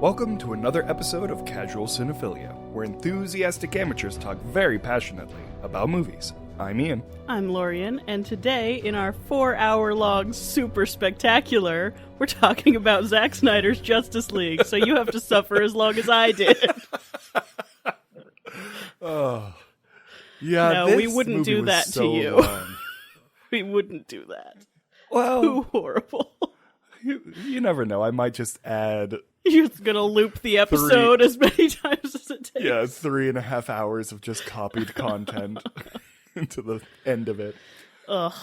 Welcome to another episode of Casual Cinephilia, where enthusiastic amateurs talk very passionately about movies. I'm Ian. I'm Lorian, and today, in our 4-hour-long super spectacular, we're talking about Zack Snyder's Justice League, so you have to suffer as long as I did. Oh, yeah. No, we wouldn't do that to you. We wouldn't do that. Well, Too horrible. you never know. I might just add. You're just gonna loop the episode as many times as it takes. Yeah, 3.5 hours of just copied content into the end of it. Ugh.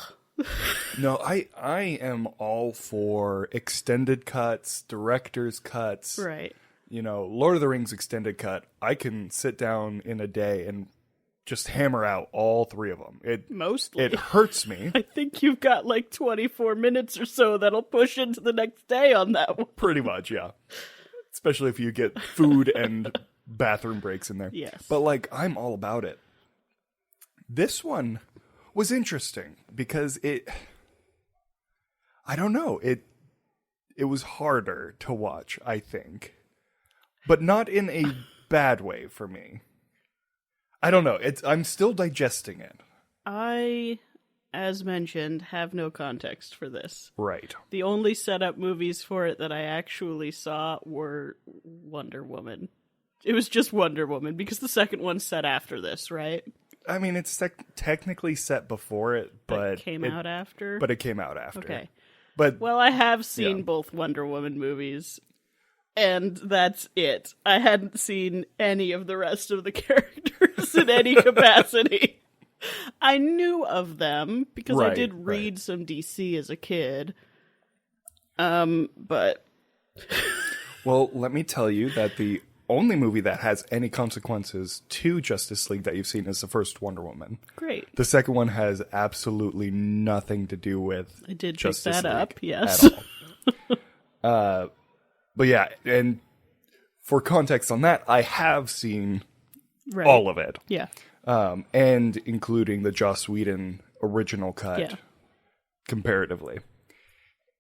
No, I am all for extended cuts, director's cuts. Right. You know, Lord of the Rings extended cut. I can sit down in a day and just hammer out all 3 of them. Mostly. It hurts me. I think you've got like 24 minutes or so that'll push into the next day on that one. Pretty much, yeah. Especially if you get food and bathroom breaks in there. Yes. But, like, I'm all about it. This one was interesting because I don't know, it was harder to watch, I think. But not in a bad way for me. I don't know, I'm still digesting it. I, as mentioned, have no context for this. Right. The only setup movies for it that I actually saw were Wonder Woman. It was just Wonder Woman, because the second one's set after this, right? I mean, it's technically set before it, but it came out after? But it came out after. Okay. But well, I have seen both Wonder Woman movies, and that's it. I hadn't seen any of the rest of the characters in any capacity. I knew of them because I did read some DC as a kid. But well, let me tell you that the only movie that has any consequences to Justice League that you've seen is the first Wonder Woman. Great. The second one has absolutely nothing to do with I did Justice pick that League up, yes. At all. But yeah, and for context on that, I have seen all of it. Yeah. And including the Joss Whedon original cut comparatively.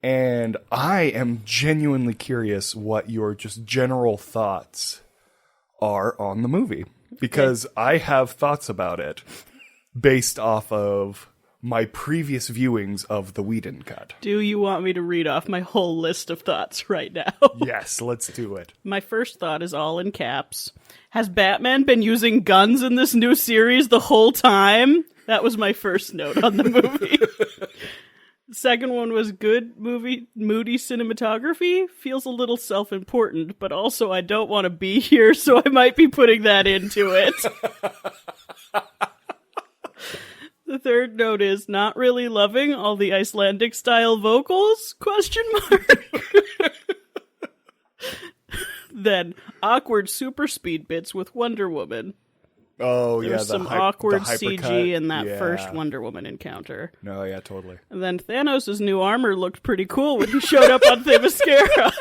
And I am genuinely curious what your just general thoughts are on the movie. Because I have thoughts about it based off of my previous viewings of the Whedon cut. Do you want me to read off my whole list of thoughts right now? Yes, let's do it. My first thought is all in caps. Has Batman been using guns in this new series the whole time? That was my first note on the movie. Second one was good movie, moody cinematography. Feels a little self-important, but also I don't want to be here, so I might be putting that into it. The third note is not really loving all the Icelandic style vocals? ? Then awkward super speed bits with Wonder Woman. Oh, There's some awkward CG in that first Wonder Woman encounter. No, yeah, totally. And then Thanos' new armor looked pretty cool when he showed up on Themyscira.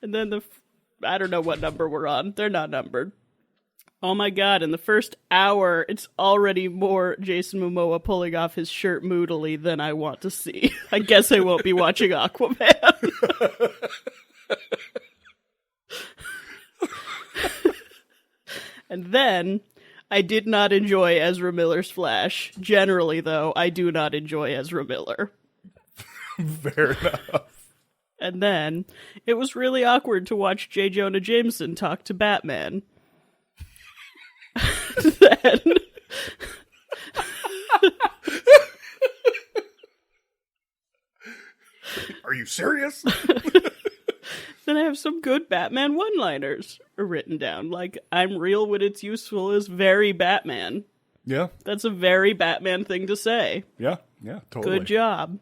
And then I don't know what number we're on. They're not numbered. Oh my god, in the first hour, it's already more Jason Momoa pulling off his shirt moodily than I want to see. I guess I won't be watching Aquaman. And then, I did not enjoy Ezra Miller's Flash. Generally, though, I do not enjoy Ezra Miller. Fair enough. And then, it was really awkward to watch J. Jonah Jameson talk to Batman. Then... Are you serious? Then I have some good Batman one-liners written down. Like, I'm real when it's useful is very Batman. Yeah. That's a very Batman thing to say. Yeah, totally. Good job.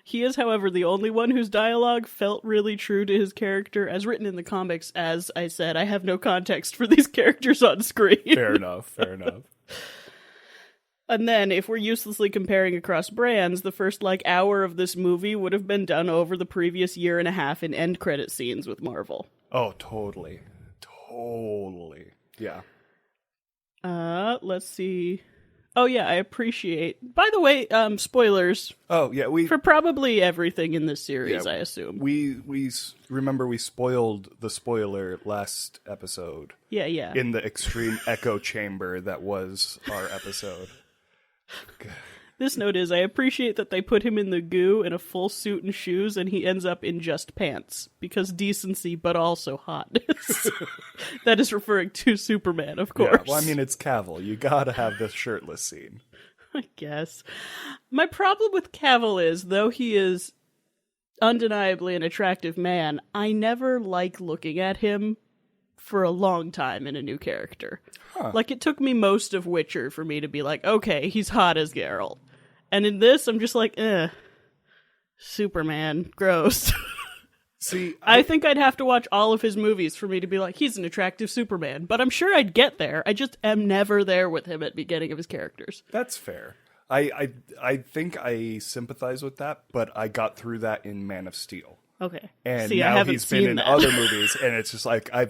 He is, however, the only one whose dialogue felt really true to his character as written in the comics. As I said, I have no context for these characters on screen. Fair enough. And then, if we're uselessly comparing across brands, the first, hour of this movie would have been done over the previous year and a half in end credit scenes with Marvel. Oh, totally. Yeah. Let's see. Oh, yeah, I appreciate... By the way, spoilers. Oh, yeah, for probably everything in this series, I assume. We remember we spoiled the spoiler last episode. Yeah. In the extreme echo chamber that was our episode. This note is, I appreciate that they put him in the goo in a full suit and shoes, and he ends up in just pants. Because decency, but also hotness. That is referring to Superman, of course. Yeah, well, I mean, it's Cavill. You gotta have the shirtless scene. I guess. My problem with Cavill is, though he is undeniably an attractive man, I never like looking at him for a long time in a new character. Huh. Like, it took me most of Witcher for me to be like, okay, he's hot as Geralt. And in this, I'm just like, Superman, gross. See, I think I'd have to watch all of his movies for me to be like, he's an attractive Superman. But I'm sure I'd get there. I just am never there with him at the beginning of his characters. That's fair. I think I sympathize with that, but I got through that in Man of Steel. Okay. And See, now he's been in other movies, and it's just like I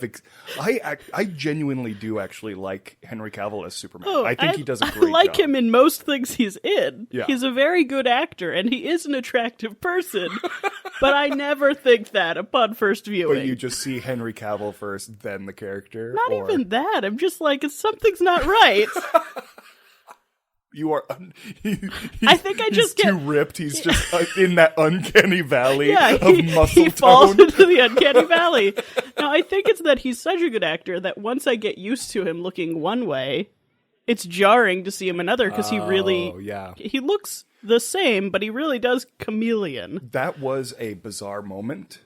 genuinely do actually like Henry Cavill as Superman. I think he does a great job. I like him in most things he's in. Yeah. He's a very good actor, and he is an attractive person. But I never think that upon first viewing. But you just see Henry Cavill first, then the character. Not even that. I'm just like, something's not right. You are. I think I just get too ripped. He's just in that uncanny valley of muscle he falls into the uncanny valley. Now, I think it's that he's such a good actor that once I get used to him looking one way, it's jarring to see him another because he looks the same, but he really does chameleon. That was a bizarre moment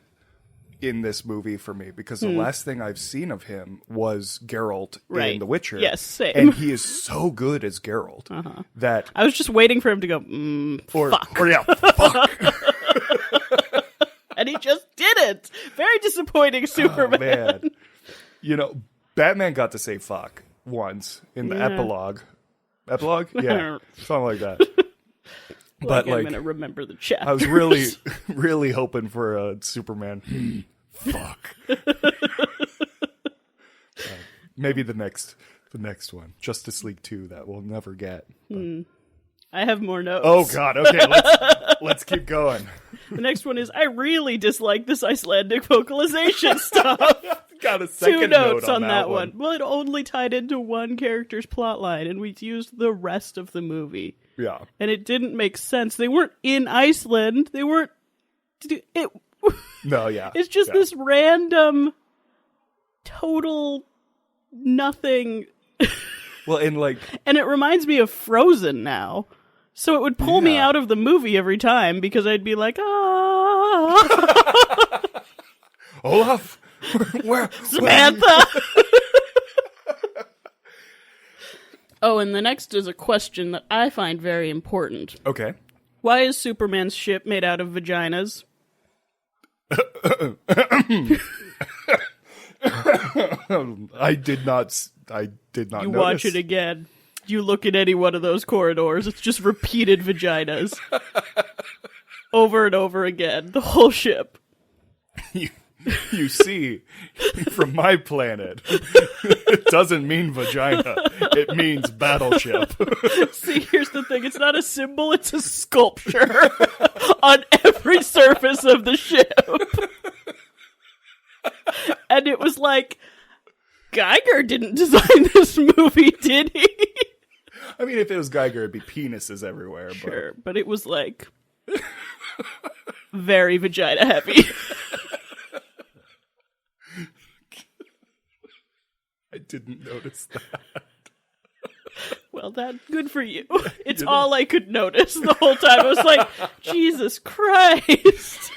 in this movie for me because the last thing I've seen of him was Geralt in The Witcher. Yes, same. And he is so good as Geralt that I was just waiting for him to go, fuck. Fuck. And he just didn't. Very disappointing Superman. Oh, man. You know, Batman got to say fuck once in the epilogue. Epilogue? Yeah. Something like that. But I'm going to remember the chapters. I was really, really hoping for a Superman. Fuck. Maybe the next one, Justice League 2, that we'll never get. I have more notes. Oh God. Okay, let's keep going. The next one is, I really dislike this Icelandic vocalization stuff. Got a second 2 notes note on that one. Well, it only tied into one character's plotline, and we used the rest of the movie. Yeah. And it didn't make sense. They weren't in Iceland. They weren't... No, yeah. It's just this random, total nothing. Well, and it reminds me of Frozen now. So it would pull me out of the movie every time because I'd be like, Olaf! Where? Samantha! Oh, and the next is a question that I find very important. Okay. Why is Superman's ship made out of vaginas? I did not You notice. watch it again. You look at any one of those corridors, it's just repeated vaginas. Over and over again. The whole ship. You see, from my planet, it doesn't mean vagina. It means battleship. See, here's the thing. It's not a symbol, it's a sculpture on every surface of the ship. And it was like, Geiger didn't design this movie, did he? I mean, if it was Geiger, it'd be penises everywhere. Sure, but it was like very vagina heavy. I didn't notice that. Well, good for you. It's all I could notice the whole time. I was like, Jesus Christ.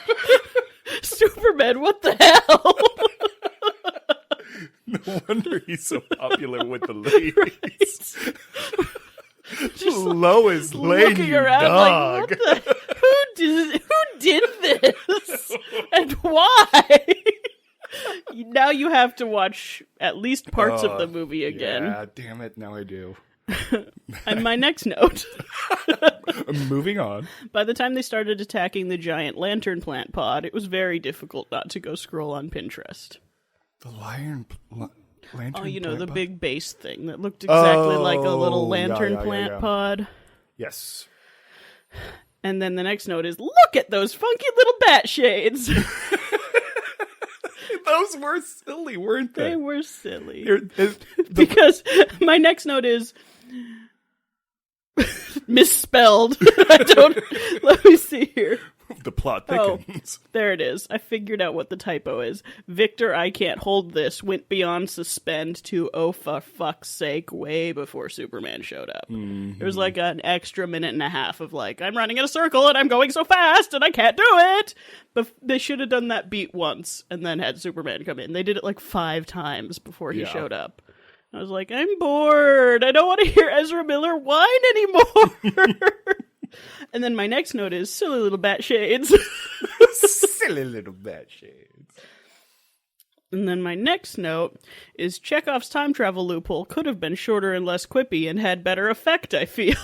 Superman, what the hell? No wonder he's so popular with the ladies. Right? Just Lois Lane, looking you around dog. like, who did this? And why? Now you have to watch at least parts of the movie again. Yeah, damn it, now I do. And my next note. Moving on. By the time they started attacking the giant lantern plant pod, it was very difficult not to go scroll on Pinterest. The lion... Lantern Oh, you know, plant the pod? big base thing that looked exactly like a little lantern yeah. plant pod. Yes. And then the next note is, look at those funky little bat shades. Those were silly, weren't they? They were silly. Because my next note is misspelled. Let me see here. the plot thickens. There it is. I figured out what the typo is. Victor, I can't hold this, went beyond suspend to, oh, for fuck's sake, way before Superman showed up. Mm-hmm. There was like an extra minute and a half of like, I'm running in a circle and I'm going so fast and I can't do it. But they should have done that beat once and then had Superman come in. They did it like 5 times before he showed up. I was like, I'm bored. I don't want to hear Ezra Miller whine anymore. And then my next note is silly little bat shades. Silly little bat shades. And then my next note is Chekhov's time travel loophole could have been shorter and less quippy and had better effect, I feel.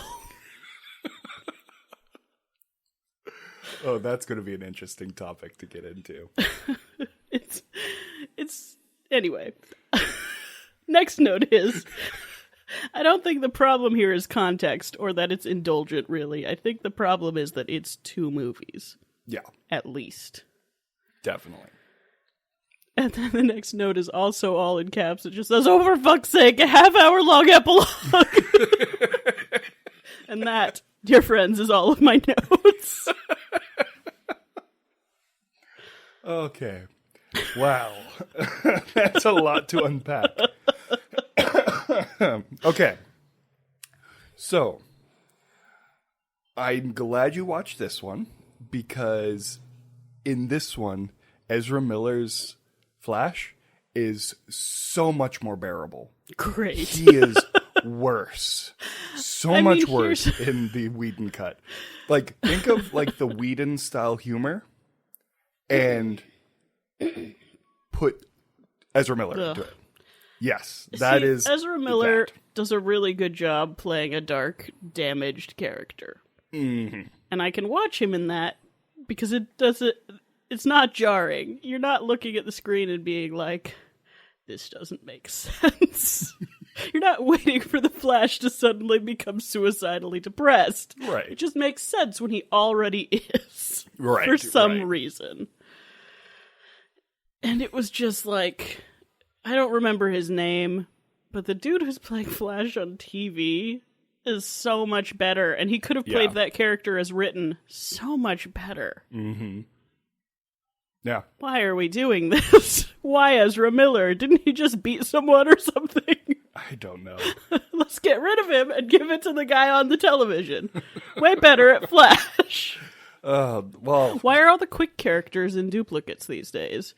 Oh, that's going to be an interesting topic to get into. It's anyway. Next note is I don't think the problem here is context or that it's indulgent, really. I think the problem is that it's 2 movies. Yeah. At least. Definitely. And then the next note is also all in caps. It just says, oh, for fuck's sake, a half-hour-long epilogue. And that, dear friends, is all of my notes. Okay. Wow. That's a lot to unpack. Okay. So, I'm glad you watched this one because in this one, Ezra Miller's Flash is so much more bearable. Great. He is worse. So much worse in the Whedon cut. Like, think of like the Whedon style humor and put Ezra Miller into it. Yes, that is. Ezra Miller does a really good job playing a dark, damaged character. Mm-hmm. And I can watch him in that because it's not jarring. You're not looking at the screen and being like, this doesn't make sense. You're not waiting for the Flash to suddenly become suicidally depressed. Right. It just makes sense when he already is. Right. For some reason. And it was just like, I don't remember his name, but the dude who's playing Flash on TV is so much better. And he could have played that character as written so much better. Mm-hmm. Yeah. Why are we doing this? Why Ezra Miller? Didn't he just beat someone or something? I don't know. Let's get rid of him and give it to the guy on the television. Way better at Flash. Well... Why are all the Quick characters in duplicates these days?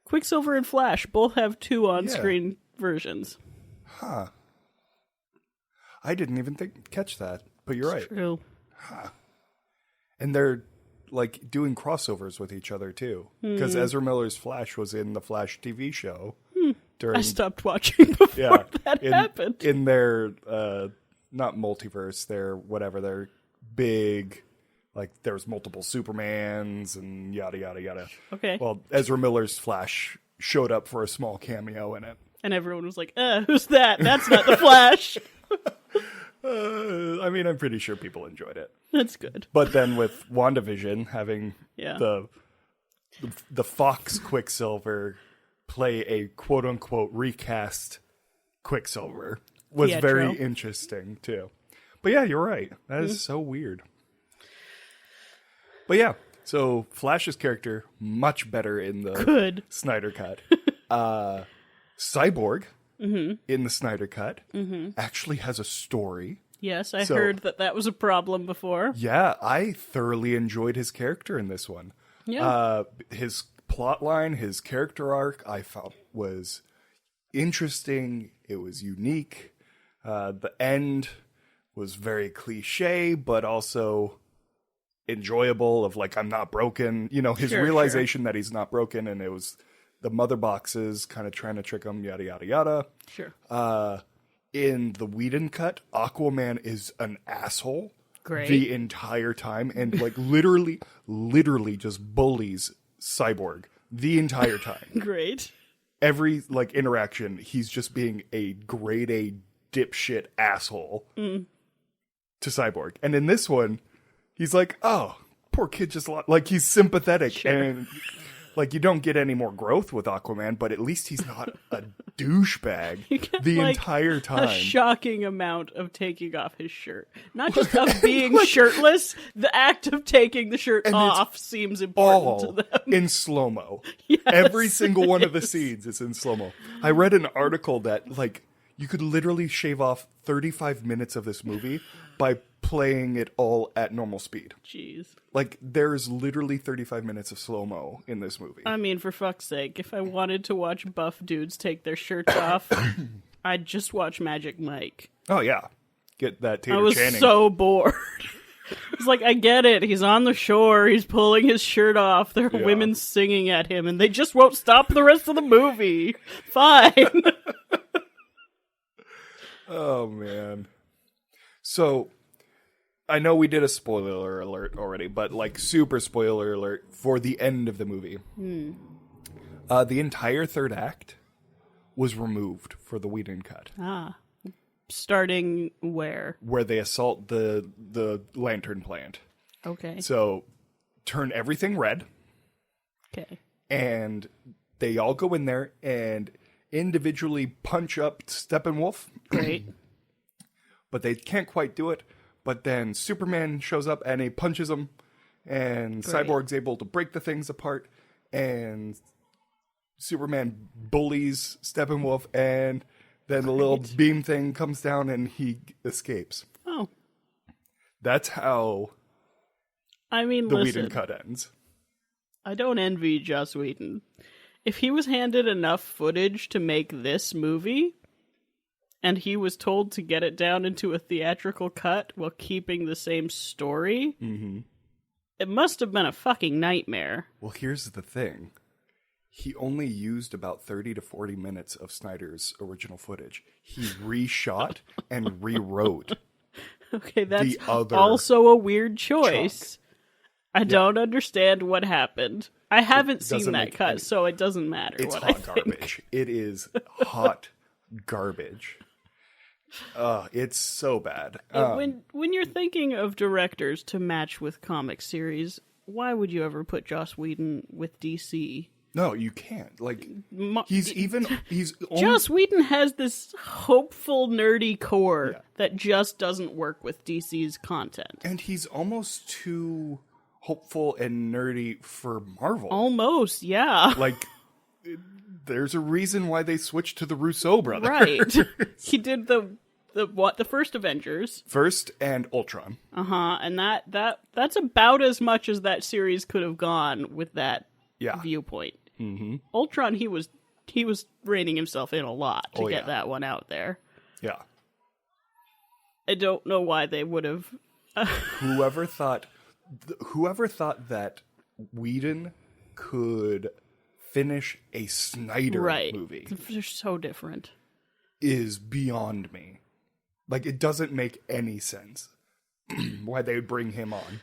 Quicksilver and Flash both have 2 on-screen versions. Huh. I didn't even catch that, but you're right. True. Huh. And they're like doing crossovers with each other too, because Ezra Miller's Flash was in the Flash TV show. During I stopped watching before that happened. In their not multiverse, their big. Like, there's multiple Supermans and yada, yada, yada. Okay. Well, Ezra Miller's Flash showed up for a small cameo in it. And everyone was like, who's that? That's not the Flash. I mean, I'm pretty sure people enjoyed it. That's good. But then with WandaVision having the Fox Quicksilver play a quote-unquote recast Quicksilver was very interesting, too. But yeah, you're right. That is so weird. But yeah, so Flash's character, much better in the Snyder Cut. Cyborg, in the Snyder Cut, actually has a story. Yes, I heard that was a problem before. Yeah, I thoroughly enjoyed his character in this one. Yeah. His plotline, his character arc, I felt was interesting. It was unique. The end was very cliche, but also enjoyable of like, I'm not broken. You know, his realization that he's not broken, and it was the mother boxes kind of trying to trick him, yada, yada, yada. Sure. In the Whedon cut, Aquaman is an asshole the entire time and like literally just bullies Cyborg the entire time. Great. every like interaction, he's just being a grade A dipshit asshole to Cyborg. And in this one, he's like, oh, poor kid just lost. Like, he's sympathetic. And like, you don't get any more growth with Aquaman, but at least he's not a douchebag the entire time. A shocking amount of taking off his shirt. Not just of being shirtless, the act of taking the shirt off seems important to them. In slow-mo. Yes. Every single one of the scenes is in slow-mo. I read an article that, like, you could literally shave off 35 minutes of this movie by playing it all at normal speed. Jeez. Like, there's literally 35 minutes of slow-mo in this movie. I mean, for fuck's sake, if I wanted to watch buff dudes take their shirts off, I'd just watch Magic Mike. Oh, yeah. Get that Tater I was Channing. so bored. It's like, I get it. He's on the shore. He's pulling his shirt off. There are women singing at him, and they just won't stop the rest of the movie. Fine. Oh, man. So, I know we did a spoiler alert already, but like super spoiler alert for the end of the movie. The entire third act was removed for the Whedon cut. Starting where? Where they assault the lantern plant. Okay. So, turn everything red. Okay. And they all go in there and individually punch up Steppenwolf. Great. But they can't quite do it. But then Superman shows up and he punches him. And Cyborg's able to break the things apart. And Superman bullies Steppenwolf. And then the little beam thing comes down and he escapes. Oh. That's how the Whedon cut ends. I don't envy Joss Whedon. If he was handed enough footage to make this movie, and he was told to get it down into a theatrical cut while keeping the same story, it must have been a fucking nightmare. Well, here's the thing. He only used about 30 to 40 minutes of Snyder's original footage. He reshot and rewrote. Okay, that's also a weird choice. I don't understand what happened. I haven't seen that cut, so it doesn't matter. It's hot garbage. It is hot garbage. It's so bad. When you're thinking of directors to match with comic series, why would you ever put Joss Whedon with DC? No, you can't. Like, Joss Whedon has this hopeful, nerdy core that just doesn't work with DC's content. And he's almost too hopeful and nerdy for Marvel. Almost, yeah. Like, there's a reason why they switched to the Russo brothers. Right. He did the first Avengers. First and Ultron. And that's about as much as that series could have gone with that viewpoint. Mm-hmm. Ultron, he was reining himself in a lot to get that one out there. Yeah. I don't know why they would have. Whoever thought that Whedon could finish a Snyder movie. They're so different. Is beyond me. Like, it doesn't make any sense why they would bring him on.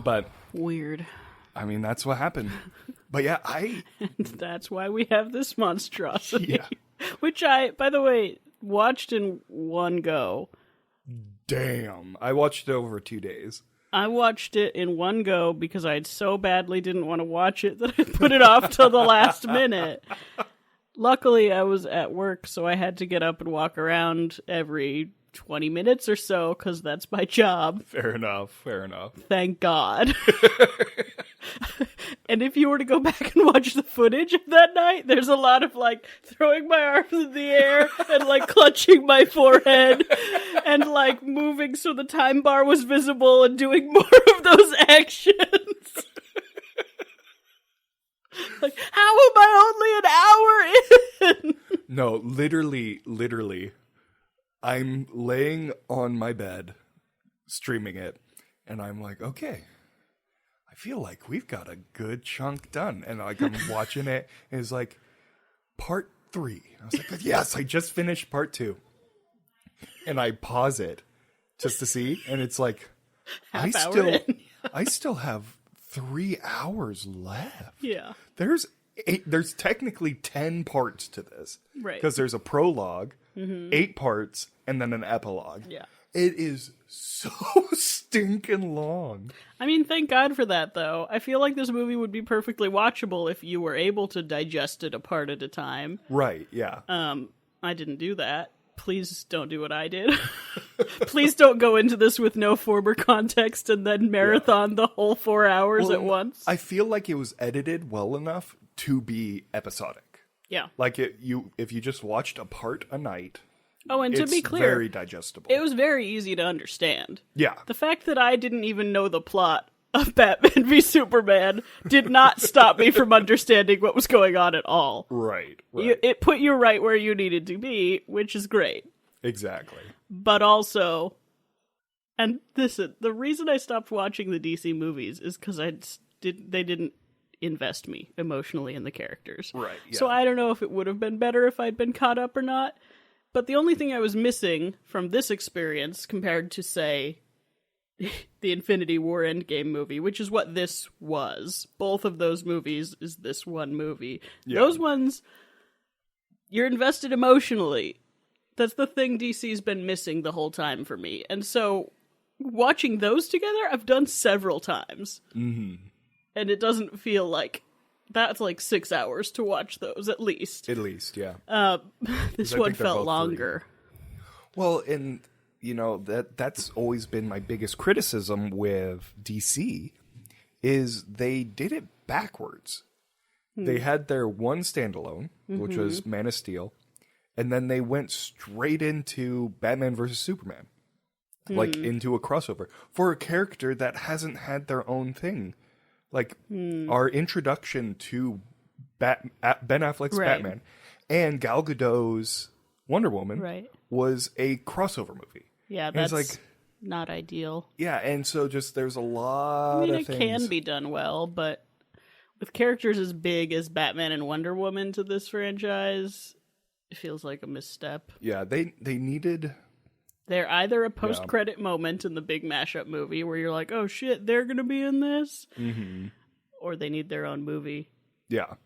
But weird. I mean, that's what happened. But yeah, that's why we have this monstrosity. Yeah. Which I, by the way, watched in one go. Damn. I watched it over 2 days. I watched it in one go because I so badly didn't want to watch it that I put it off till the last minute. Luckily, I was at work, so I had to get up and walk around every 20 minutes or so, because that's my job. Fair enough. Thank God. And if you were to go back and watch the footage of that night, there's a lot of, like, throwing my arms in the air and, like, clutching my forehead and, like, moving so the time bar was visible and doing more of those actions. Like, how am I only an hour in? No, literally, I'm laying on my bed, streaming it, and I'm like, okay, I feel like we've got a good chunk done. And like, I'm watching it, and it's like, part 3. I was like, yes, I just finished part 2. And I pause it just to see, and it's like, I still have 3 hours left. Yeah. There's there's technically 10 parts to this. Right. Because there's a prologue, 8 parts, and then an epilogue. Yeah. It is so stinking long. I mean, thank God for that, though. I feel like this movie would be perfectly watchable if you were able to digest it a part at a time. Right, yeah. I didn't do that. Please don't do what I did. Please don't go into this with no former context and then marathon the whole 4 hours at once. I feel like it was edited well enough to be episodic. Yeah. Like if you just watched a part a night. Oh, and to be clear, very digestible. it was very easy to understand. Yeah. The fact that I didn't even know the plot of Batman v Superman did not stop me from understanding what was going on at all. Right. It put you right where you needed to be, which is great. Exactly. But also, and the reason I stopped watching the DC movies is because they didn't invest me emotionally in the characters. Right. Yeah. So I don't know if it would have been better if I'd been caught up or not. But the only thing I was missing from this experience compared to, say, the Infinity War Endgame movie, which is what this was. Both of those movies is this one movie. Yeah. Those ones, you're invested emotionally. That's the thing DC's been missing the whole time for me. And so, watching those together, I've done several times. Mm-hmm. And it doesn't feel like... That's like 6 hours to watch those, at least. At least, yeah. This one felt longer. 3. Well, and, you know, that's always been my biggest criticism with DC, is they did it backwards. They had their one standalone, which was Man of Steel, and then they went straight into Batman vs. Superman. Like, into a crossover. For a character that hasn't had their own thing. Like, our introduction to Ben Affleck's Batman and Gal Gadot's Wonder Woman was a crossover movie. Yeah, that's like, not ideal. Yeah, and so just there's a lot of things. It can be done well, but with characters as big as Batman and Wonder Woman to this franchise, it feels like a misstep. Yeah, they needed... They're either a post-credit moment in the big mashup movie where you're like, oh shit, they're going to be in this? Mm-hmm. Or they need their own movie. Yeah.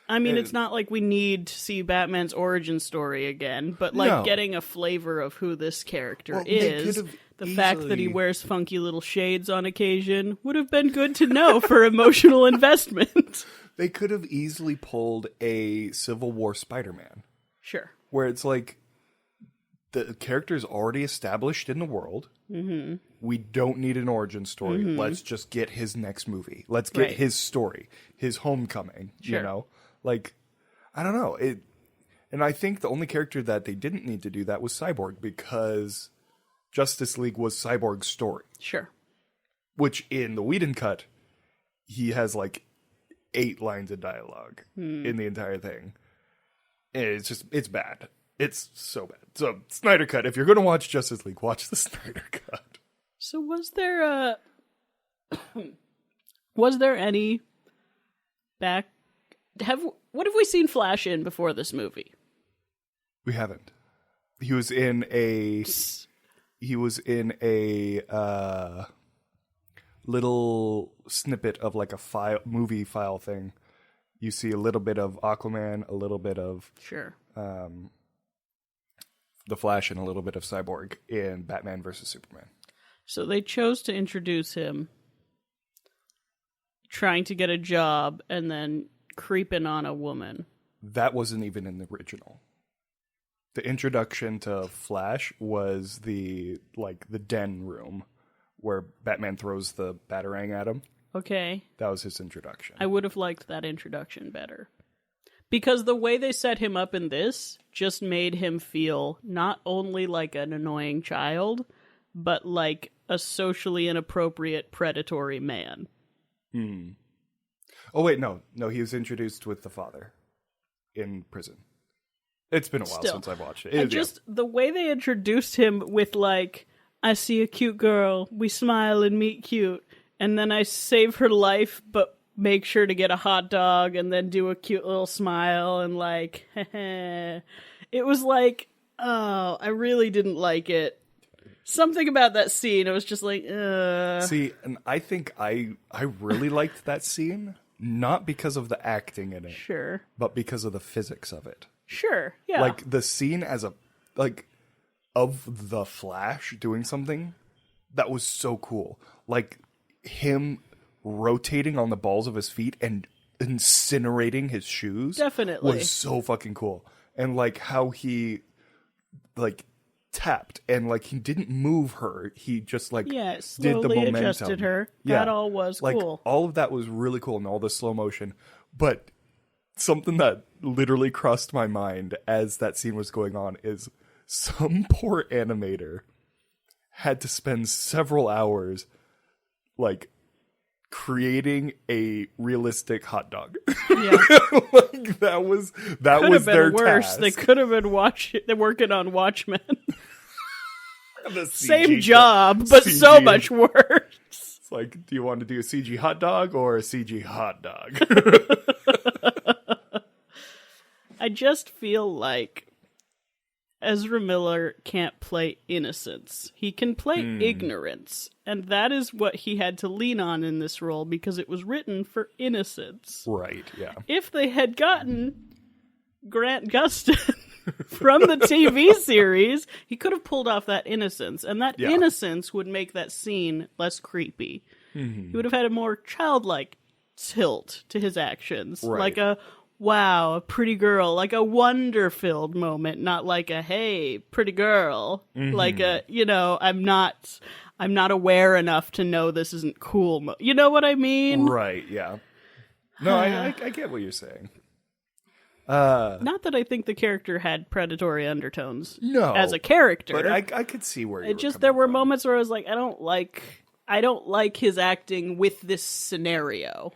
I mean, it's not like we need to see Batman's origin story again, but like getting a flavor of who this character is, the fact that he wears funky little shades on occasion would have been good to know for emotional investment. They could have easily pulled a Civil War Spider-Man. Sure. Where it's like, the character's already established in the world. Mm-hmm. We don't need an origin story. Mm-hmm. Let's just get his next movie. Let's get his story, his homecoming, you know? Like, I don't know. And I think the only character that they didn't need to do that was Cyborg, because Justice League was Cyborg's story. Sure. Which, in the Whedon cut, he has like 8 lines of dialogue in the entire thing. And it's bad. It's so bad. So, Snyder Cut. If you're going to watch Justice League, watch the Snyder Cut. So, was there any what have we seen Flash in before this movie? We haven't. He was in a little snippet of like a movie file thing. You see a little bit of Aquaman, a little bit of the Flash, and a little bit of Cyborg in Batman vs. Superman. So they chose to introduce him trying to get a job and then creeping on a woman. That wasn't even in the original. The introduction to Flash was the den room where Batman throws the Batarang at him. Okay. That was his introduction. I would have liked that introduction better. Because the way they set him up in this just made him feel not only like an annoying child, but like a socially inappropriate predatory man. Hmm. Oh, wait, no. No, he was introduced with the father in prison. It's been a while since I've watched it. The way they introduced him with like, I see a cute girl, we smile and meet cute, and then I save her life, but make sure to get a hot dog and then do a cute little smile and like, it was like, oh, I really didn't like it. Something about that scene, I was just like, See, and I think I really liked that scene, not because of the acting in it, Sure. but because of the physics of it. Sure. Yeah. Like the scene of the Flash doing something that was so cool. Like him rotating on the balls of his feet and incinerating his shoes. Definitely. Was so fucking cool. And like how he like tapped and like he didn't move her. He just like did the momentum. Adjusted her. That all was like, cool. All of that was really cool and all the slow motion. But something that literally crossed my mind as that scene was going on is some poor animator had to spend several hours like creating a realistic hot dog. Yeah. Like that was their worse. task. They could have been working on Watchmen. Same CG job, but CG. so much worse. It's like, do you want to do a CG hot dog or a CG hot dog? I just feel like Ezra Miller can't play innocence. He can play ignorance. And that is what he had to lean on in this role because it was written for innocence. Right, yeah. If they had gotten Grant Gustin from the TV series, he could have pulled off that innocence. And that innocence would make that scene less creepy. Mm-hmm. He would have had a more childlike tilt to his actions. Right. Like a, wow, a pretty girl. Like a wonder-filled moment, not like a, hey, pretty girl. Mm-hmm. Like a, I'm not aware enough to know this isn't cool. You know what I mean? Right, yeah. No, I get what you're saying. Not that I think the character had predatory undertones. No, as a character, but I could see where it just there were moments where I was like, I don't like his acting with this scenario.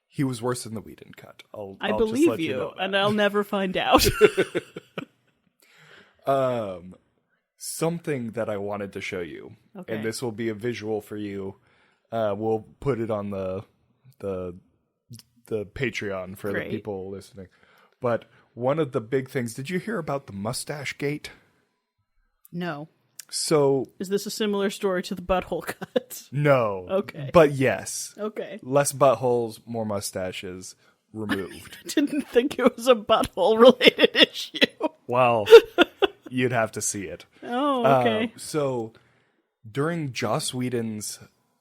He was worse than the Whedon cut. I believe you, know and I'll never find out. Something that I wanted to show you, and this will be a visual for you. We'll put it on the Patreon for the people listening. But one of the big things, did you hear about the mustache gate? No. So is this a similar story to the butthole cut? No. Okay. But yes. Okay. Less buttholes, more mustaches removed. I didn't think it was a butthole related issue. Well, you'd have to see it. Oh, okay. So during Joss Whedon's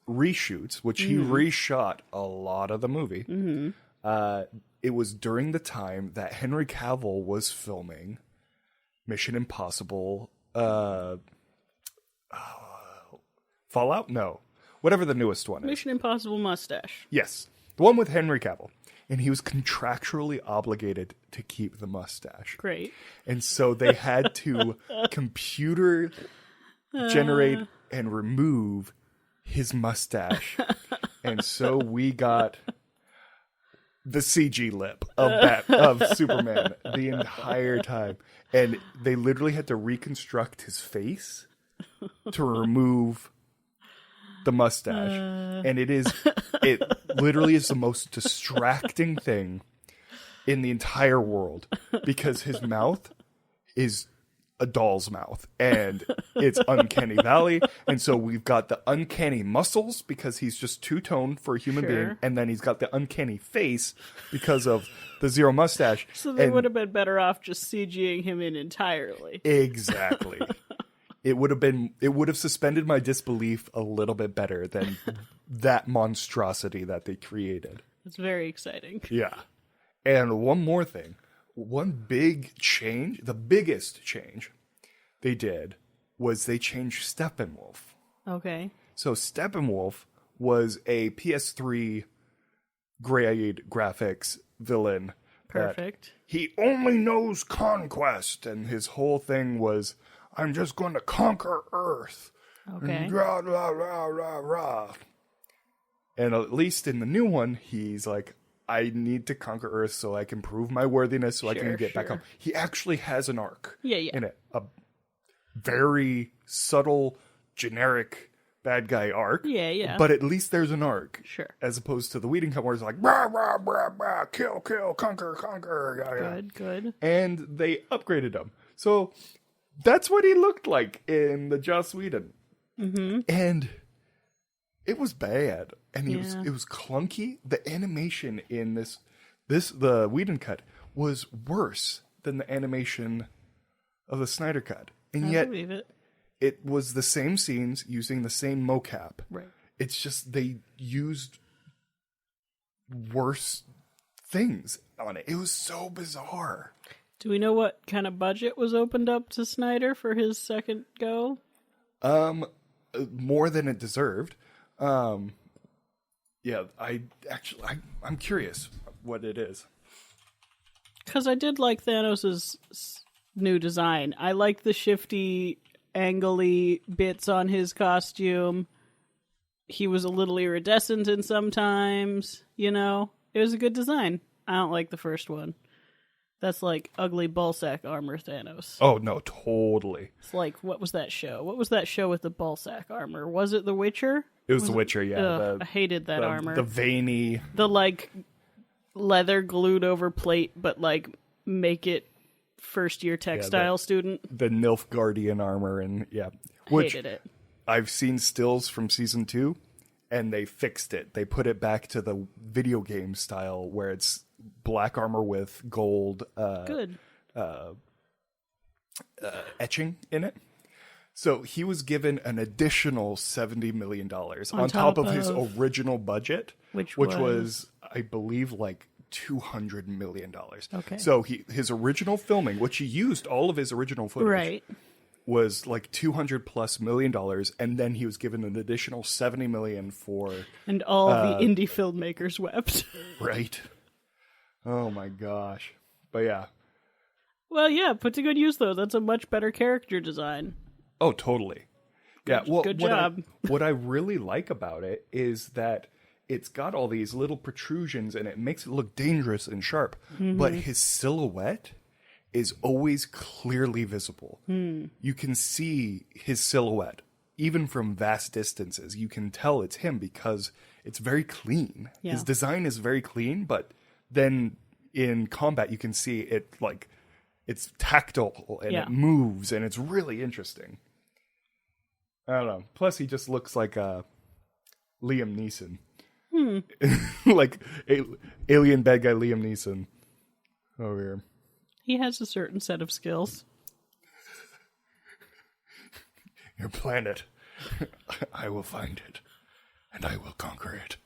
reshoots, which he reshot a lot of the movie, it was during the time that Henry Cavill was filming Mission Impossible Fallout? No. Whatever the newest one is. Mission Impossible mustache. Yes. The one with Henry Cavill. And he was contractually obligated to keep the mustache. Great. And so they had to computer generate and remove his mustache. And so we got the CG lip of Superman the entire time. And they literally had to reconstruct his face to remove the mustache. And it literally is the most distracting thing in the entire world because his mouth is a doll's mouth and it's uncanny valley. And so we've got the uncanny muscles because he's just two-toned for a human being. And then he's got the uncanny face because of the zero mustache. So they would have been better off just CGing him in entirely. Exactly. It would have suspended my disbelief a little bit better than that monstrosity that they created. It's very exciting. Yeah. And one more thing. One big change, the biggest change they did was they changed Steppenwolf. Okay. So Steppenwolf was a PS3 grade graphics villain. Perfect. He only knows conquest, and his whole thing was, I'm just going to conquer Earth. Okay. Rah, rah, rah, rah, rah. And at least in the new one, he's like, I need to conquer Earth so I can prove my worthiness so I can get back home. He actually has an arc in it. A very subtle, generic bad guy arc. Yeah. But at least there's an arc. Sure. As opposed to the Whedon cut where it's like, rah, rah, rah, rah, kill, conquer. Good. And they upgraded him. So that's what he looked like in the Joss Whedon. Mm-hmm. And It was bad, and it was clunky. The animation in the Whedon cut was worse than the animation of the Snyder cut, and I yet believe it. It was the same scenes using the same mocap. Right. It's just they used worse things on it. It was so bizarre. Do we know what kind of budget was opened up to Snyder for his second go? More than it deserved. Yeah, I'm curious what it is. Because I did like Thanos' new design. I like the shifty, angly bits on his costume. He was a little iridescent in sometimes, you know? It was a good design. I don't like the first one. That's like ugly ballsack armor Thanos. Oh, no, totally. It's like, what was that show? What was that show with the ballsack armor? Was it The Witcher? It was The Witcher, yeah. Ugh, I hated that armor. The veiny... The, like, leather glued over plate, but, like, make it first-year textile student. The Nilfgaardian armor, and, yeah. Hated it. I've seen stills from Season 2, and they fixed it. They put it back to the video game style, where it's black armor with gold Good. Etching in it. So he was given an additional $70 million on top of his original budget, which was, I believe, like $200 million. Okay. So his original filming, which he used all of his original footage, Right. was like $200+ million, and then he was given an additional $70 million for... And all the indie filmmakers wept. Right. Oh my gosh. But yeah. Well, yeah, put to good use, though. That's a much better character design. Oh, totally. Yeah, well, good job. What I really like about it is that it's got all these little protrusions and it makes it look dangerous and sharp. Mm-hmm. But his silhouette is always clearly visible. You can see his silhouette. Even from vast distances, you can tell it's him because it's very clean. Yeah. His design is very clean, but then in combat you can see it like it's tactile and it moves and it's really interesting. I don't know. Plus he just looks like Liam Neeson. Like alien bad guy Liam Neeson over here. He has a certain set of skills. Your planet. I will find it. And I will conquer it.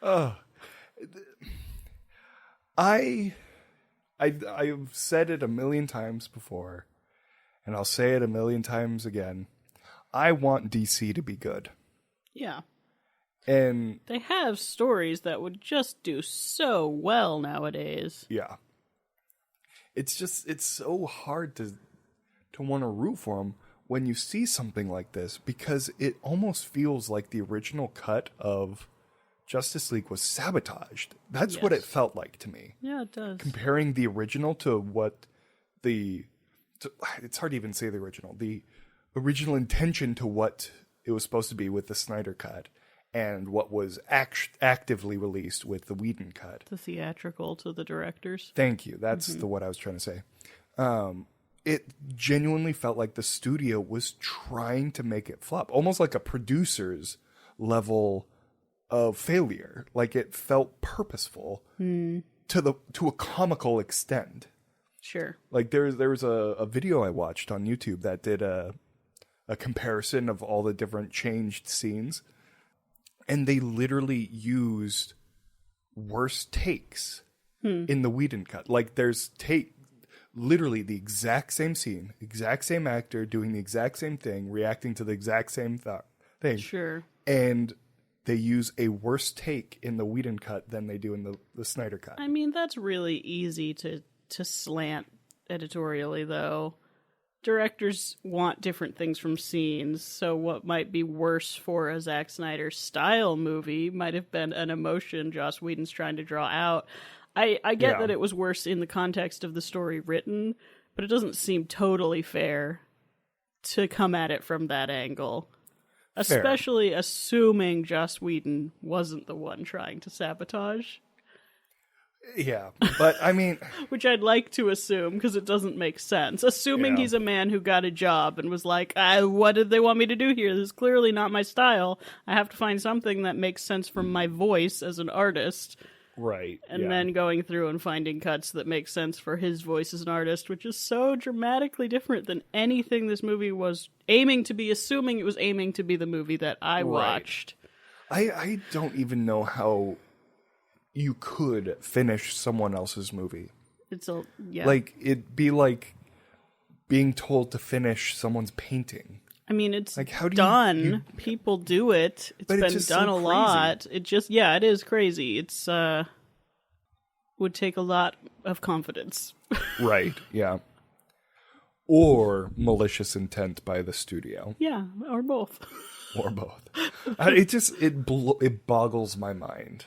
Ugh. I've said it a million times before, and I'll say it a million times again. I want DC to be good. Yeah. And they have stories that would just do so well nowadays. Yeah. It's so hard to want to root for them when you see something like this, because it almost feels like the original cut of Justice League was sabotaged. That's what it felt like to me. Yeah, it does. Comparing the original to what it's hard to even say the original intention to what it was supposed to be with the Snyder Cut, and what was actively released with the Whedon Cut. The theatrical to the directors. Thank you. That's what I was trying to say. It genuinely felt like the studio was trying to make it flop, almost like a producer's level of failure. Like it felt purposeful to a comical extent. Sure. Like there was a video I watched on YouTube that did a comparison of all the different changed scenes, and they literally used worse takes in the Whedon Cut. Like there's literally the exact same scene, exact same actor doing the exact same thing, reacting to the exact same thing. Sure. And they use a worse take in the Whedon Cut than they do in the Snyder Cut. I mean, that's really easy to slant editorially, though. Directors want different things from scenes, so what might be worse for a Zack Snyder style movie might have been an emotion Joss Whedon's trying to draw out. I get that it was worse in the context of the story written, but it doesn't seem totally fair to come at it from that angle. Especially assuming Joss Whedon wasn't the one trying to sabotage. Yeah, but I mean... Which I'd like to assume, because it doesn't make sense. Assuming he's a man who got a job and was like, what did they want me to do here? This is clearly not my style. I have to find something that makes sense from my voice as an artist. Right. And then going through and finding cuts that make sense for his voice as an artist, which is so dramatically different than anything this movie was aiming to be, assuming it was aiming to be the movie that I watched. I don't even know how you could finish someone else's movie. Like, it'd be like being told to finish someone's painting. I mean, it's like, how do done. People do it. It's been done so a lot. It just, it is crazy. It's, would take a lot of confidence. Right, yeah. Or malicious intent by the studio. Yeah, or both. Or both. It boggles my mind.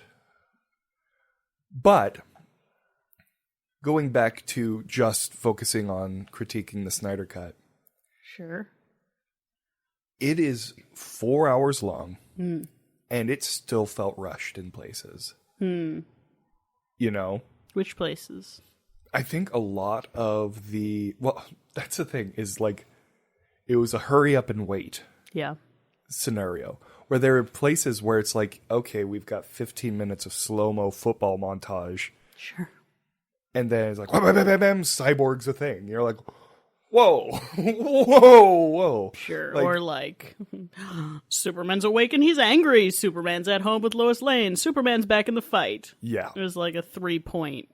But going back to just focusing on critiquing the Snyder Cut. Sure. It is 4 hours long, and it still felt rushed in places. You know? Which places? I think a lot of that's the thing, is like, it was a hurry up and wait scenario. Where there are places where it's like, okay, we've got 15 minutes of slow-mo football montage. Sure. And then it's like, bam, bam, bam, bam, cyborg's a thing. You're like, whoa, whoa. Sure. Like, or like, Superman's awake and he's angry. Superman's at home with Lois Lane. Superman's back in the fight. Yeah. It was like a 3-point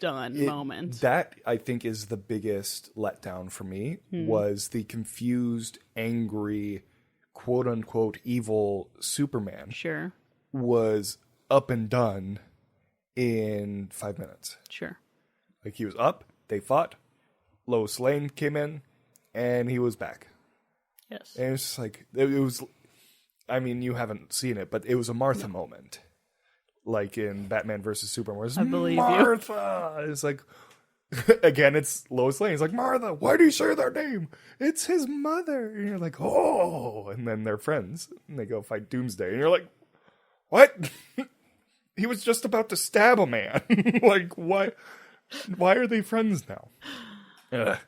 done moment. That, I think, is the biggest letdown for me, was the confused, angry, quote-unquote evil Superman was up and done in 5 minutes. Sure. Like, he was up, they fought, Lois Lane came in, and he was back. Yes. And it's just like, it was, I mean, you haven't seen it, but it was a Martha moment. Like in Batman versus Superman, where it's Martha! It's like, again, it's Lois Lane. It's like, Martha, why do you say their name? It's his mother. And you're like, oh. And then they're friends. And they go fight Doomsday. And you're like, what? He was just about to stab a man. Like, why are they friends now? But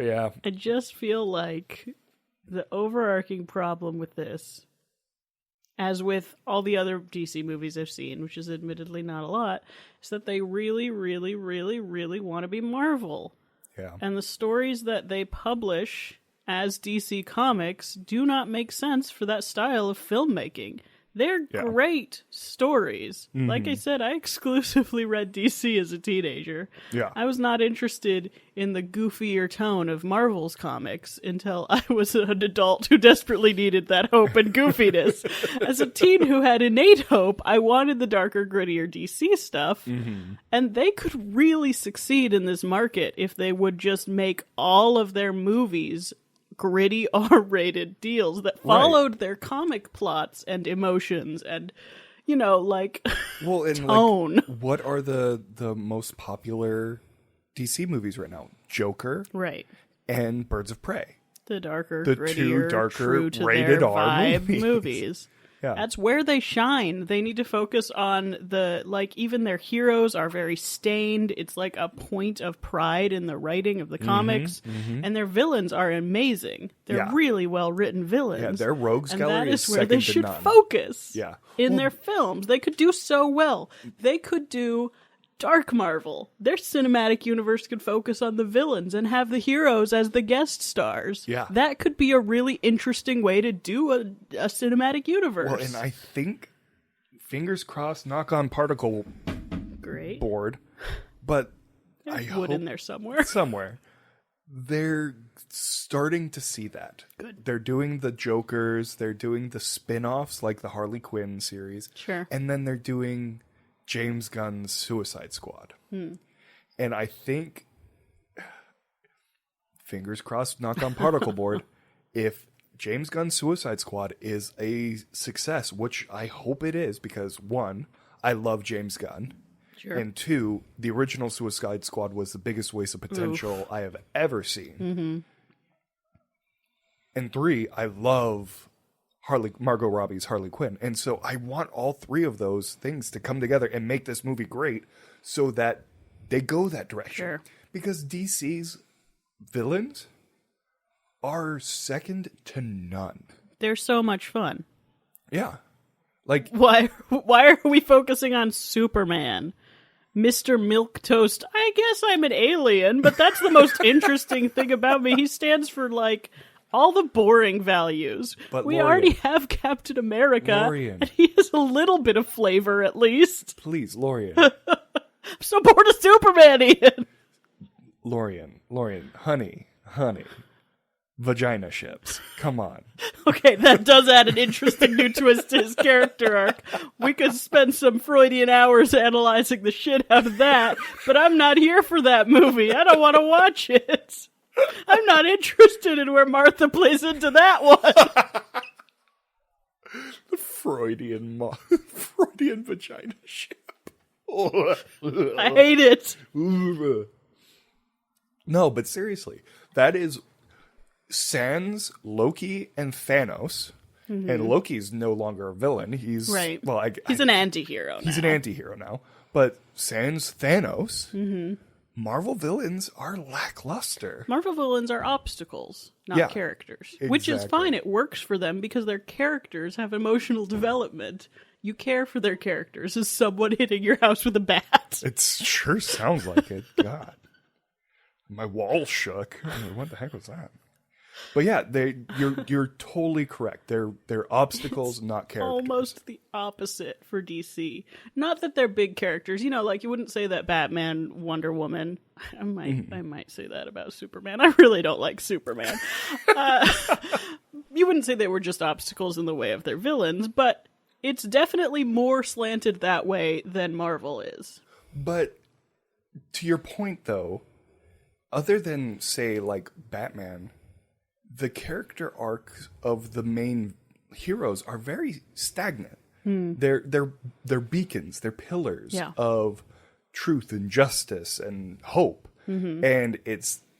yeah. I just feel like the overarching problem with this, as with all the other DC movies I've seen, which is admittedly not a lot, is that they really, really, really, really want to be Marvel. Yeah. And the stories that they publish as DC Comics do not make sense for that style of filmmaking. They're great stories. Mm-hmm. Like I said, I exclusively read DC as a teenager. Yeah. I was not interested in the goofier tone of Marvel's comics until I was an adult who desperately needed that hope and goofiness. As a teen who had innate hope, I wanted the darker, grittier DC stuff. Mm-hmm. And they could really succeed in this market if they would just make all of their movies gritty R-rated deals that followed their comic plots and emotions and, you know, like, tone. Like, what are the most popular DC movies right now? Joker, right, and Birds of Prey. The darker, the grittier, two darker true to rated their R vibe movies. Yeah. That's where they shine. They need to focus on the, like, even their heroes are very stained. It's like a point of pride in the writing of the comics. Mm-hmm. And their villains are amazing. They're really well-written villains. Yeah, their rogues and gallery that is where they should none. focus in their films. They could do so well. They could do Dark Marvel. Their cinematic universe could focus on the villains and have the heroes as the guest stars. Yeah. That could be a really interesting way to do a cinematic universe. Well, and I think, fingers crossed, knock on particle board, but there's wood in there somewhere. Somewhere. They're starting to see that. Good. They're doing the Jokers, they're doing the spin-offs like the Harley Quinn series. Sure. And then they're doing James Gunn's Suicide Squad. And I think, fingers crossed, knock on particle board, if James Gunn's Suicide Squad is a success, which I hope it is, because one, I love James Gunn. Sure. And two, the original Suicide Squad was the biggest waste of potential I have ever seen. Mm-hmm. And three, I love Margot Robbie's Harley Quinn. And so I want all three of those things to come together and make this movie great so that they go that direction. Sure. Because DC's villains are second to none. They're so much fun. Yeah. Like, Why are we focusing on Superman? Mr. Milquetoast, I guess I'm an alien, but that's the most interesting thing about me. He stands for, like, all the boring values. But we Lorian, already have Captain America, Lorian. and he has a little bit of flavor, at least. please, Lorian. I'm so bored of Superman, Ian! Lorian, honey. Vagina ships. Come on. Okay, that does add an interesting new twist to his character arc. We could spend some Freudian hours analyzing the shit out of that, but I'm not here for that movie. I don't want to watch it. I'm not interested in where Martha plays into that one. The Freudian vagina ship. I hate it. No, but seriously, that is sans Loki and Thanos. And Loki's no longer a villain. He's Right. Well, He's an anti-hero he's now. an anti-hero now. But sans Thanos, Marvel villains are lackluster. Marvel villains are obstacles, not Yeah, characters. Which is exactly. fine. It works for them because their characters have emotional development. You care for their characters as someone hitting your house with a bat. It sure sounds like it. God, my wall shook. What the heck was that? But yeah, you're totally correct. They're obstacles, not characters. Almost the opposite for DC. Not that they're big characters. You know, like you wouldn't say that Batman, Wonder Woman. I might say that about Superman. I really don't like Superman. You wouldn't say they were just obstacles in the way of their villains, but it's definitely more slanted that way than Marvel is. But to your point, though, other than say like Batman, the character arcs of the main heroes are very stagnant. They're beacons, they're pillars of truth and justice and hope. And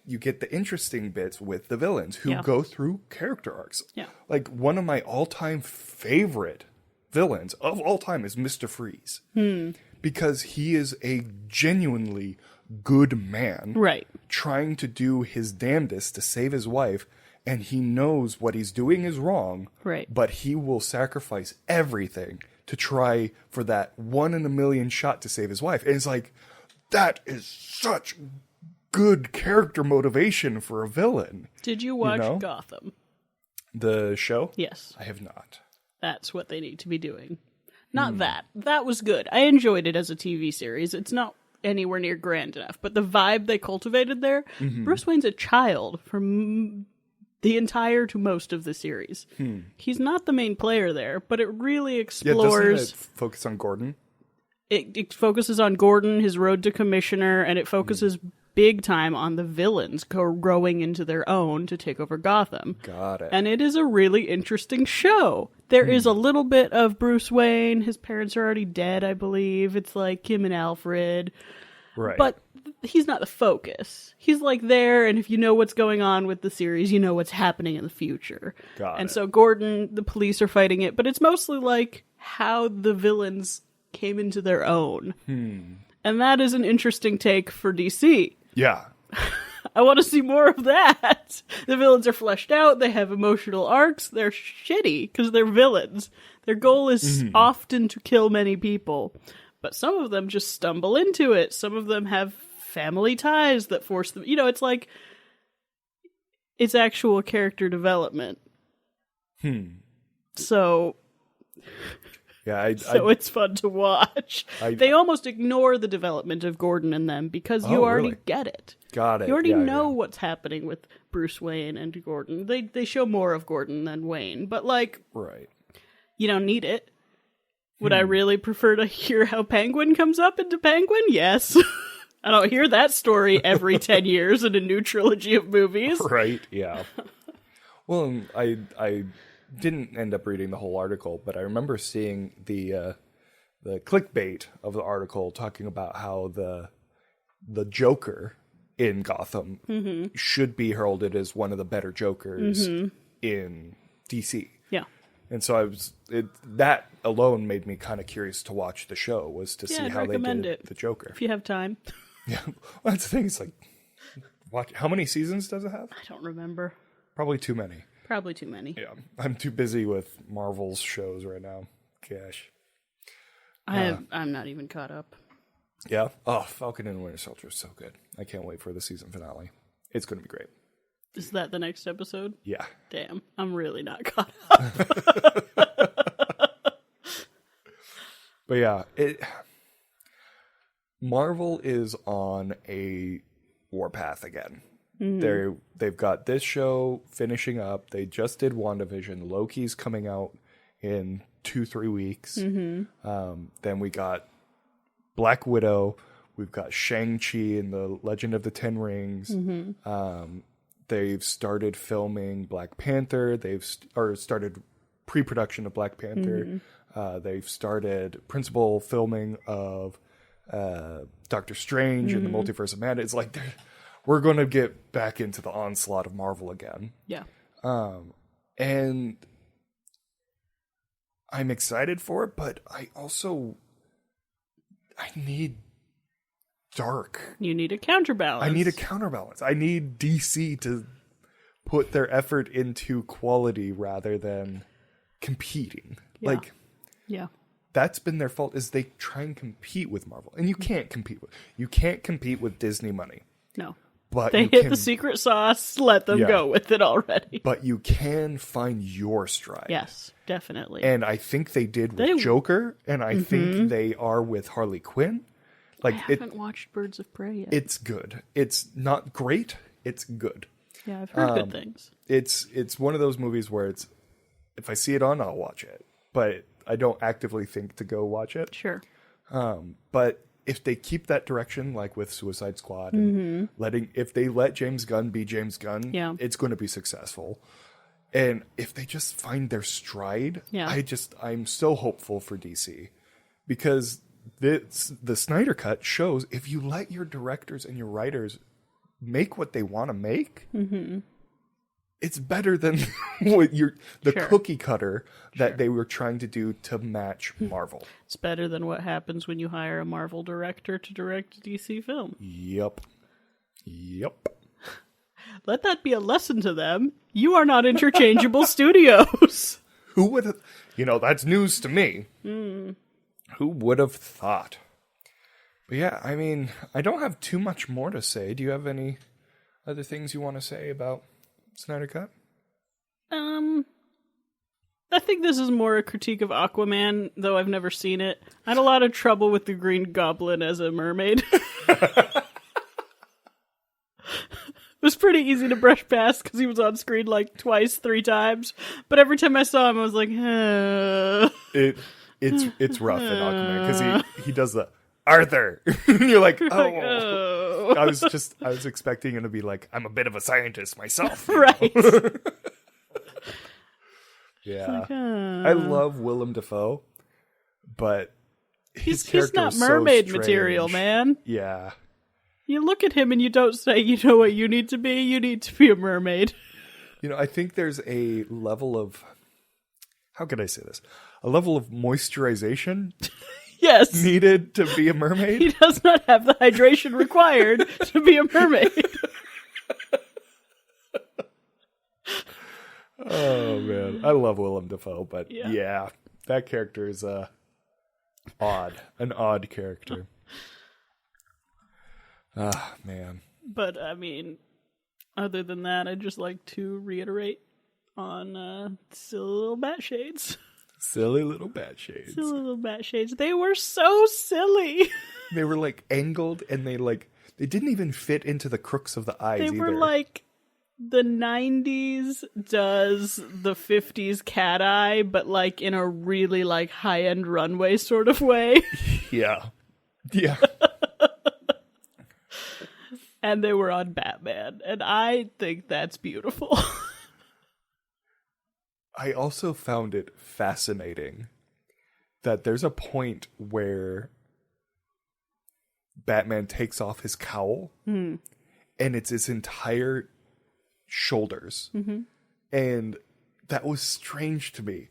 you get the interesting bits with the villains who go through character arcs. Yeah. Like one of my all-time favorite villains of all time is Mr. Freeze. Because he is a genuinely good man. Right. Trying to do his damnedest to save his wife, and he knows what he's doing is wrong. Right. But he will sacrifice everything to try for that 1 in a million shot to save his wife. And it's like, that is such good character motivation for a villain. Did you watch Gotham? The show? Yes. I have not. That's what they need to be doing. Not that. That was good. I enjoyed it as a TV series. It's not anywhere near grand enough. But the vibe they cultivated there, Bruce Wayne's a child from the entire to most of the series. He's not the main player there, but it really explores... doesn't it focus on Gordon? It focuses on Gordon, his road to commissioner, and it focuses big time on the villains growing into their own to take over Gotham. Got it. And it is a really interesting show. There is a little bit of Bruce Wayne. His parents are already dead, I believe. It's like him and Alfred. Right. But he's not the focus. He's like there, and if you know what's going on with the series, you know what's happening in the future. Got and it. so Gordon, the police are fighting it, but it's mostly like how the villains came into their own. And that is an interesting take for DC. Yeah. I want to see more of that. The villains are fleshed out. They have emotional arcs. They're shitty because they're villains. Their goal is often to kill many people. But some of them just stumble into it. Some of them have family ties that force them. You know, it's like, it's actual character development. So... Yeah, it's fun to watch. They almost ignore the development of Gordon and them because you already really? get it. Got it. You already know what's happening with Bruce Wayne and Gordon. They show more of Gordon than Wayne, but like, right. You don't need it. Would I really prefer to hear how Penguin comes up into Penguin? Yes. I don't hear that story every 10 years in a new trilogy of movies. Right, yeah. Well, I didn't end up reading the whole article, but I remember seeing the clickbait of the article talking about how the Joker in Gotham should be heralded as one of the better Jokers in DC. Yeah. And so that alone made me kind of curious to watch the show, was to see I'd how they recommend did it. the Joker. If you have time. Yeah, well, that's the thing. It's like, watch. How many seasons does it have? I don't remember. Probably too many. Probably too many. Yeah, I'm too busy with Marvel's shows right now. Gosh. I'm not even caught up. Yeah. Oh, Falcon and Winter Soldier is so good. I can't wait for the season finale. It's going to be great. Is that the next episode? Yeah. Damn, I'm really not caught up. But yeah, Marvel is on a warpath again. They've got this show finishing up. They just did WandaVision. Loki's coming out in 2-3 weeks. Then we got Black Widow. We've got Shang-Chi and the Legend of the Ten Rings. They've started filming Black Panther. Or started pre-production of Black Panther. They've started principal filming of Doctor Strange and the Multiverse of Madness. It's like we're going to get back into the onslaught of Marvel again. Yeah. And I'm excited for it, but I need dark. You need a counterbalance. I need a counterbalance. I need DC to put their effort into quality rather than competing. Yeah. That's been their fault, is they try and compete with Marvel. And you can't compete with Disney money. No. But they hit the secret sauce, let them go with it already. But you can find your stride. Yes, definitely. And I think they did with Joker, and I think they are with Harley Quinn. I haven't watched Birds of Prey yet. It's good. It's not great. It's good. Yeah, I've heard good things. It's one of those movies where if I see it on, I'll watch it. But I don't actively think to go watch it. Sure. But if they keep that direction, like with Suicide Squad, and if they let James Gunn be James Gunn, it's going to be successful. And if they just find their stride, I'm so hopeful for DC, because the Snyder Cut shows if you let your directors and your writers make what they want to make, it's better than cookie cutter that they were trying to do to match Marvel. It's better than what happens when you hire a Marvel director to direct a DC film. Yep. Let that be a lesson to them. You are not interchangeable studios. Who would have... that's news to me. Who would have thought? But yeah, I mean, I don't have too much more to say. Do you have any other things you want to say about Snyder Cut? I think this is more a critique of Aquaman, though I've never seen it. I had a lot of trouble with the Green Goblin as a mermaid. It was pretty easy to brush past because he was on screen like twice, 3 times. But every time I saw him, I was like, It's rough in Aquaman because he does the Arthur. And you're like, oh. I was expecting him to be like, I'm a bit of a scientist myself. Right. Yeah. Like, I love Willem Dafoe, but he's not mermaid so material, man. Yeah. You look at him and you don't say, you know what you need to be? You need to be a mermaid. I think there's a level of, how could I say this? A level of moisturization yes, needed to be a mermaid. He does not have the hydration required to be a mermaid. Oh, man. I love Willem Dafoe, but yeah that character is an odd character. Man. But, I mean, other than that, I'd just like to reiterate on silly little bat shades. Silly little bat shades. Silly little bat shades. They were so silly. They were, like, angled, and they didn't even fit into the crooks of the eyes either. They were like... The 90s does the 50s cat eye, but like in a really like high-end runway sort of way. Yeah. And they were on Batman, and I think that's beautiful. I also found it fascinating that there's a point where Batman takes off his cowl, and it's his entire shoulders. And that was strange to me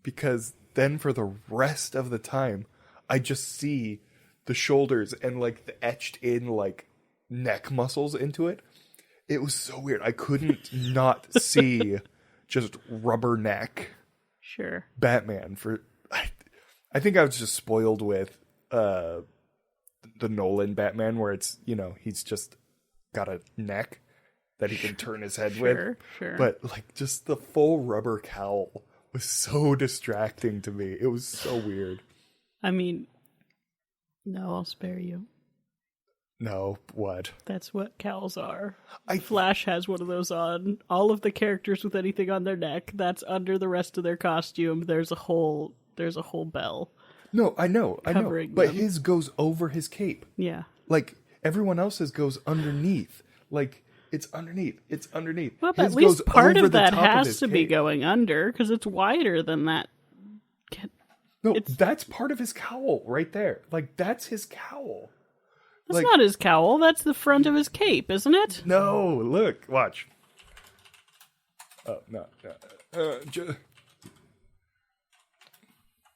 because then for the rest of the time, I just see the shoulders and like the etched in like neck muscles into it. It was so weird. I couldn't not see just rubber neck. Sure. Batman I think I was just spoiled with the Nolan Batman where it's, you know, he's just got a neck that he can turn his head with. Sure. But like just the full rubber cowl was so distracting to me. It was so weird. I mean, no, I'll spare you. No, what? That's what cowls are. Flash has one of those on. All of the characters with anything on their neck, that's under the rest of their costume. There's a whole bell. No, I know. But them. His goes over his cape. Yeah. Like everyone else's goes underneath. Like it's underneath. Well, His at least goes part over of the that top of has his to be cape. going under because it's wider than that. No, that's part of his cowl right there. Like that's his cowl. That's not his cowl. That's the front of his cape, isn't it? No, look, watch. Oh, no.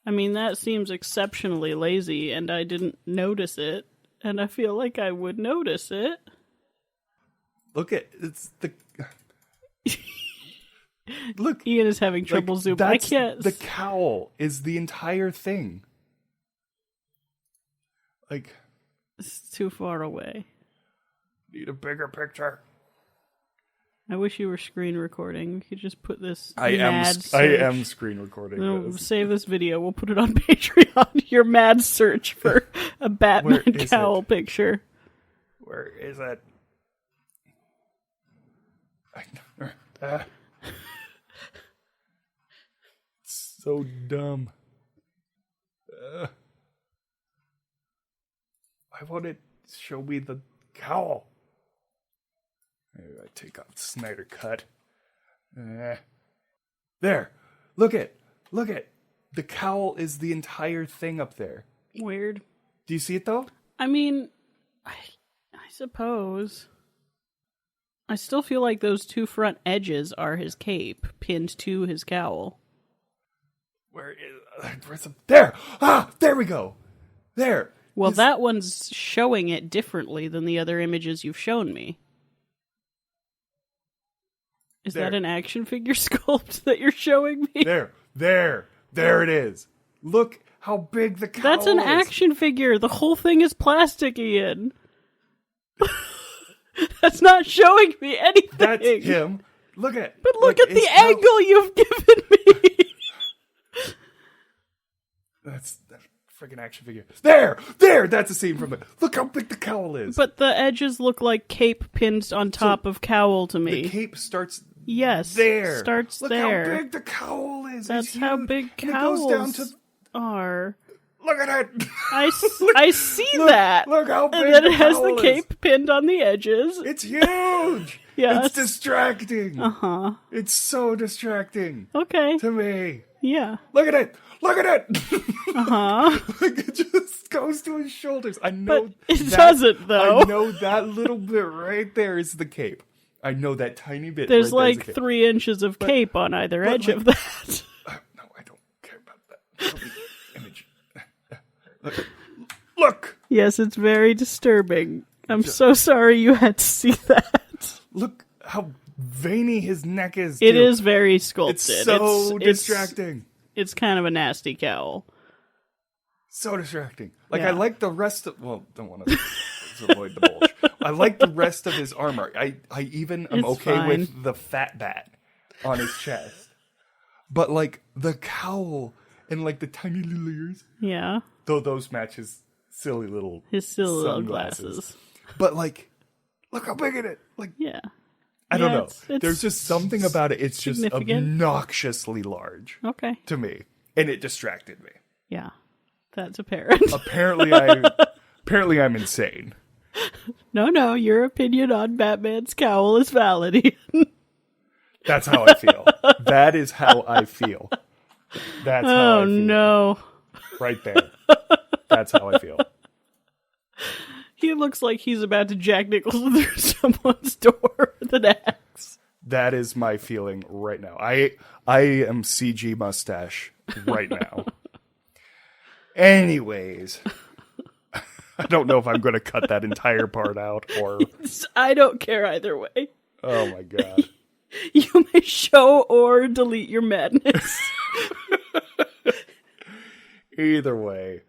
I mean, that seems exceptionally lazy, and I didn't notice it, and I feel like I would notice it. Look at it's the. Look, Ian is having trouble zooming. I can't. The cowl is the entire thing. Like. It's too far away. Need a bigger picture. I wish you were screen recording. You could just put this. I am screen recording. No, save this video. We'll put it on Patreon. Your mad search for a Batman cowl picture. Where is it? So dumb. I want it to show me the cowl. Maybe I take off Snyder Cut. There. Look it. The cowl is the entire thing up there. Weird. Do you see it though? I mean, I suppose. I still feel like those two front edges are his cape, pinned to his cowl. Where's there? Ah, there we go. There. Well, that one's showing it differently than the other images you've shown me. Is that an action figure sculpt that you're showing me? There it is. Look how big the cowl is. That's an action figure. The whole thing is plastic, Ian. That's not showing me anything. That's him. But look at the angle you've given me. That's freaking action figure. There. That's a scene from it. Look how big the cowl is. But the edges look like cape pinned on top of cowl to me. The cape starts. Yes, there. Starts look there. Look how big the cowl is. That's how big cowls are. Look at it. I see that. Look how big and then the it has cowl the cape pinned on the edges. It's huge. Yes. It's distracting. Uh-huh. It's so distracting. Okay. To me. Yeah. Look at it. Uh-huh. Like it just goes to his shoulders. I know but it doesn't, though. I know that little bit right there is the cape. I know that tiny bit. There's right like 3 inches of cape on either edge of that. No, I don't care about that. Show me the image. Look. Yes, it's very disturbing. I'm so sorry you had to see that. Look how veiny his neck is. It is very sculpted. It's so distracting. It's kind of a nasty cowl. So distracting. Like, I like the rest of... Well, don't want to avoid the bulge. I like the rest of his armor. I even am okay with the fat bat on his chest. But, like, the cowl and, like, the tiny little ears. Yeah. Though those match his silly little little glasses. But, like, look how big it is. Like, yeah. I don't know. There's just something about it. It's just obnoxiously large. Okay. To me. And it distracted me. Yeah. That's apparent. Apparently I'm insane. No, your opinion on Batman's cowl is valid, Ian. That's how I feel. That is how I feel. That's how I feel. Oh, no. Right there. That's how I feel. He looks like he's about to Jack Nicholson through someone's door with an axe. That is my feeling right now. I am CG mustache right now. Anyways, I don't know if I'm going to cut that entire part out or... I don't care either way. Oh my god. You may show or delete your madness. Either way,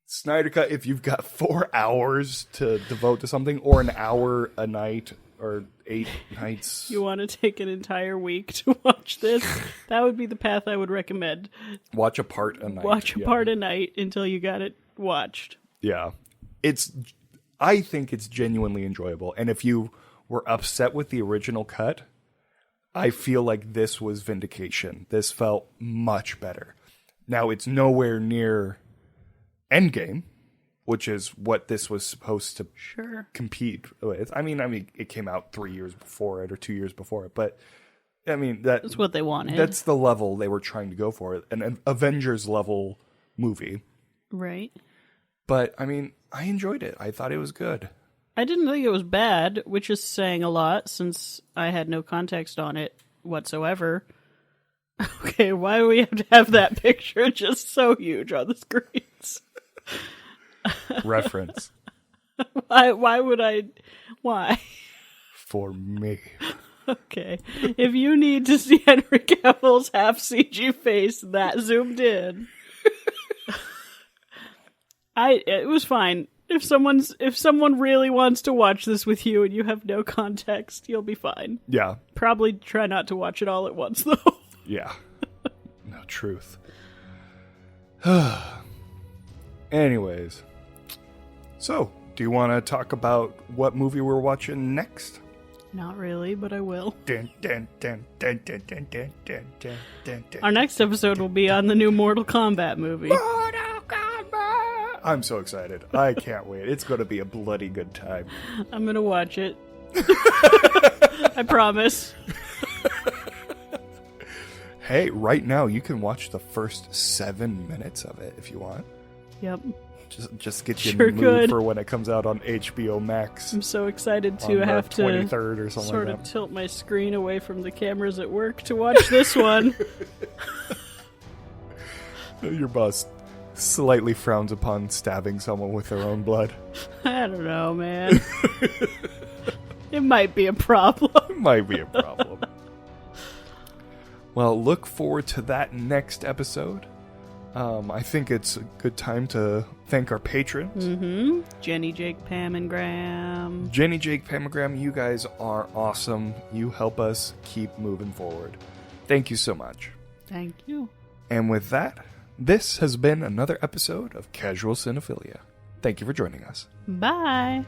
Snyder Cut, if you've got 4 hours to devote to something, or an hour a night, or 8 nights. You want to take an entire week to watch this? That would be the path I would recommend. Watch a part a night. Watch a part a night until you got it watched. Yeah. I think it's genuinely enjoyable. And if you were upset with the original cut, I feel like this was vindication. This felt much better. Now, it's nowhere near Endgame, which is what this was supposed to compete with. I mean, it came out 3 years before it or 2 years before it, but I mean, that's what they wanted. That's the level they were trying to go for, an Avengers level movie. Right. But I mean, I enjoyed it. I thought it was good. I didn't think it was bad, which is saying a lot since I had no context on it whatsoever. Okay, why do we have to have that picture just so huge on the screens? Reference. Why would I? Why? For me. Okay. If you need to see Henry Cavill's half CG face that zoomed in, it was fine. If someone really wants to watch this with you and you have no context, you'll be fine. Yeah. Probably try not to watch it all at once, though. Yeah. No, truth. Anyways. So, do you want to talk about what movie we're watching next? Not really, but I will. Dun, dun, dun, dun, dun, dun, dun, dun, dun, dun, dun. Our next episode will be on the new Mortal Kombat movie. Mortal Kombat! I'm so excited. I can't wait. It's going to be a bloody good time. I'm going to watch it. I promise. Hey, right now you can watch the first 7 minutes of it if you want. Yep. Just get you in the mood for when it comes out on HBO Max. I'm so excited to have to 23rd or something sort like of that. tilt my screen away from the cameras at work to watch this one. Your boss slightly frowns upon stabbing someone with their own blood. I don't know, man. It might be a problem. It might be a problem. Well, look forward to that next episode. I think it's a good time to thank our patrons. Mm-hmm. Jenny, Jake, Pam, and Graham. Jenny, Jake, Pam, and Graham, you guys are awesome. You help us keep moving forward. Thank you so much. Thank you. And with that, this has been another episode of Casual Cinephilia. Thank you for joining us. Bye.